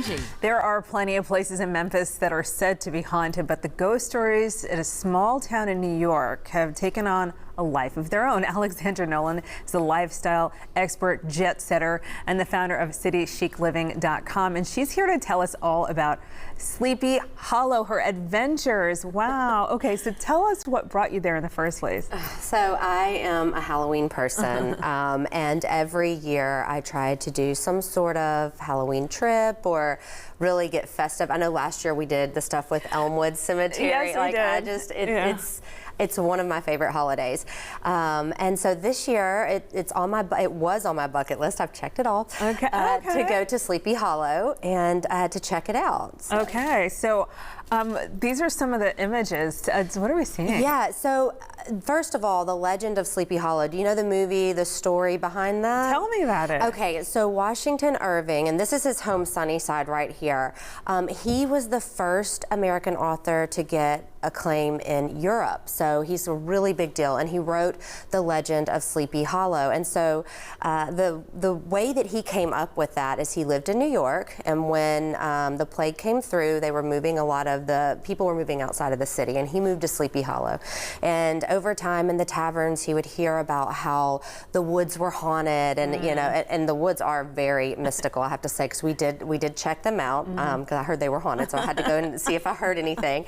Angie. There are plenty of places in Memphis that are said to be haunted, but the ghost stories in a small town in New York have taken on a life of their own. Alexandra Nolan is a lifestyle expert, jet setter, and the founder of CityChicLiving.com. And she's here to tell us all about Sleepy Hollow, her adventures. Wow. Okay, so tell us what brought you there in the first place. So I am a Halloween person, and every year I try to do some sort of Halloween trip or really get festive. I know last year we did the stuff with Elmwood Cemetery. Yes, we did. It's one of my favorite holidays, and so this year it was on my bucket list. I've checked it all. Okay. To go to Sleepy Hollow and to check it out. So. Okay, so these are some of the images. What are we seeing? Yeah, so first of all, the legend of Sleepy Hollow. Do you know the movie, the story behind that? Tell me about it. Okay, so Washington Irving, and this is his home Sunnyside right here. He was the first American author to get acclaim in Europe. So he's a really big deal, and he wrote the legend of Sleepy Hollow. And so the way that he came up with that is he lived in New York, and when the plague came through, they were moving the people were moving outside of the city, and he moved to Sleepy Hollow. And over time in the taverns, he would hear about how the woods were haunted, and you know, and the woods are very mystical, I have to say, because we did check them out because I heard they were haunted, so I had to go and see if I heard anything.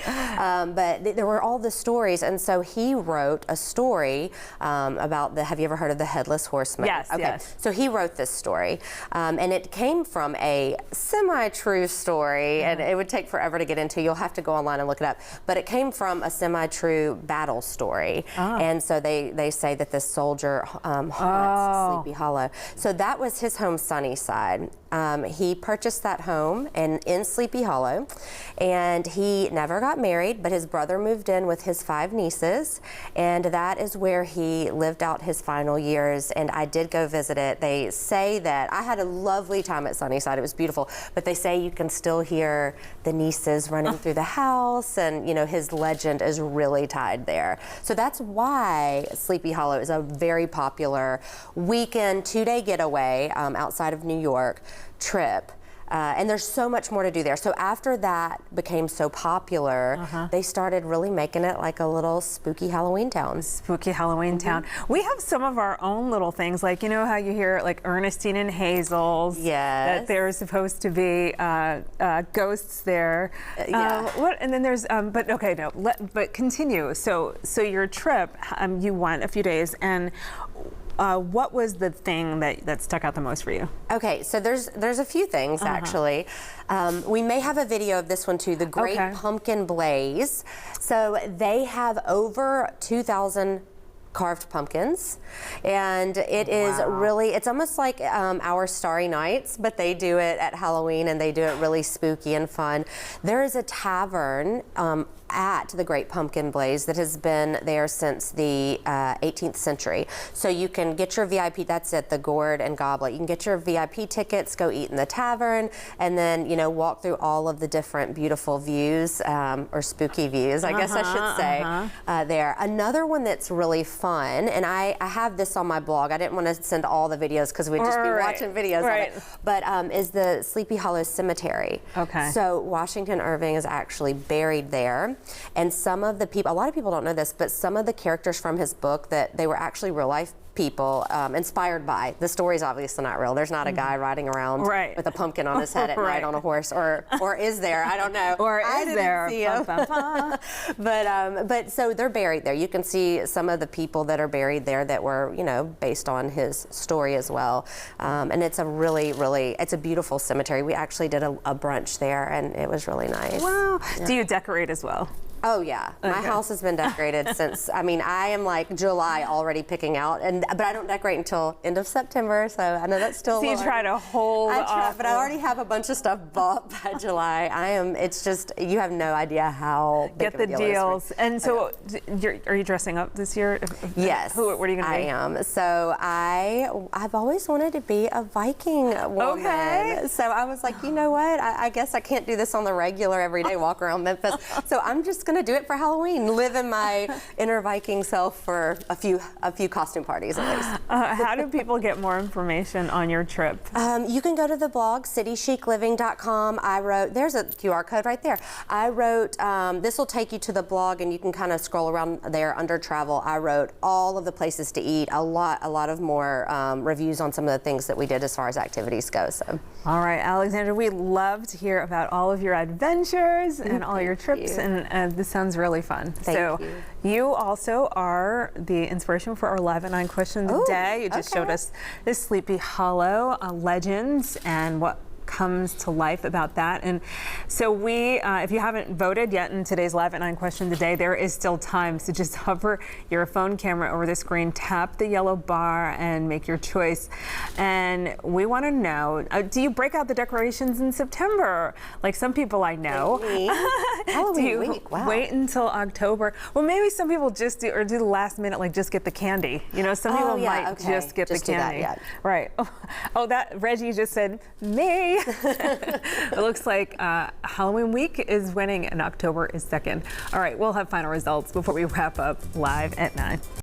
But there were all the stories, and so he wrote a story about have you ever heard of the Headless Horseman? Yes, okay. yes. So he wrote this story, and it came from a semi-true story, and it would take forever to get into. You'll have to go online and look it up. But it came from a semi-true battle story, and so they say that this soldier haunts Sleepy Hollow. So that was his home, Sunnyside. He purchased that home in Sleepy Hollow, and he never got married, but his brother moved in with his 5 nieces, and that is where he lived out his final years. And I did go visit it. They say that I had a lovely time at Sunnyside. It was beautiful, but they say you can still hear the nieces running through the house, and you know, his legend is really tied there. So that's why Sleepy Hollow is a very popular weekend 2-day getaway outside of New York trip. And there's so much more to do there. So after that became so popular, they started really making it like a little spooky Halloween town. Spooky Halloween town. We have some of our own little things, like, you know how you hear like Ernestine and Hazel's, that there's supposed to be ghosts there. What? And then there's, but okay, no, but continue. So your trip, you went a few days, and what was the thing that stuck out the most for you? Okay, so there's a few things actually. We may have a video of this one too, the Great Pumpkin Blaze. So they have over 2,000 carved pumpkins, and it is really, it's almost like our Starry Nights, but they do it at Halloween, and they do it really spooky and fun. There is a tavern at the Great Pumpkin Blaze that has been there since the 18th century. So you can get your VIP, that's it, the Gourd and Goblet. You can get your VIP tickets, go eat in the tavern, and then, you know, walk through all of the different beautiful views, or spooky views, I guess I should say, there. Another one that's really fun, and I have this on my blog. I didn't want to send all the videos because we'd just be watching videos of it, but is the Sleepy Hollow Cemetery. Okay. So Washington Irving is actually buried there. And some of the people, a lot of people don't know this, but some of the characters from his book, that they were actually real life people inspired by. The story's obviously not real. There's not a guy riding around with a pumpkin on his head at night on a horse, or is there? I don't know. Or is there? But so they're buried there. You can see some of the people that are buried there that were, you know, based on his story as well. And it's a it's a beautiful cemetery. We actually did a brunch there, and it was really nice. Wow. Yeah. Do you decorate as well? Oh yeah, my house has been decorated since, I mean, I am like July already picking out, but I don't decorate until end of September, so I know that's still so you try to hold off. But I already have a bunch of stuff bought by July. It's just, you have no idea how big Get the deals. And so, are you dressing up this year? Yes. What are you going to be? I am. So I've always wanted to be a Viking woman. Okay. So I was like, you know what, I guess I can't do this on the regular everyday walk around Memphis, so I'm just going going to do it for Halloween. Live in my inner Viking self for a few costume parties at least. How do people get more information on your trip? You can go to the blog, citychicliving.com. There's a QR code right there. This will take you to the blog, and you can kind of scroll around there under travel. I wrote all of the places to eat, a lot of more reviews on some of the things that we did as far as activities go. So. All right, Alexandra, we love to hear about all of your adventures and all your trips, and this sounds really fun. Thank you. You also are the inspiration for our Live at 9 question today. You just showed us this Sleepy Hollow legends and what comes to life about that. And so we, if you haven't voted yet in today's Live at 9 question today, there is still time. So just hover your phone camera over the screen, tap the yellow bar, and make your choice. And we want to know, do you break out the decorations in September? Like some people I know. Halloween do you week, wow. wait until October? Well, maybe some people just do, or do the last minute, like just get the candy. You know, some people might just get the candy. That, right. Oh, that Reggie just said, me. It looks like Halloween week is winning and October is second. All right, we'll have final results before we wrap up Live at 9.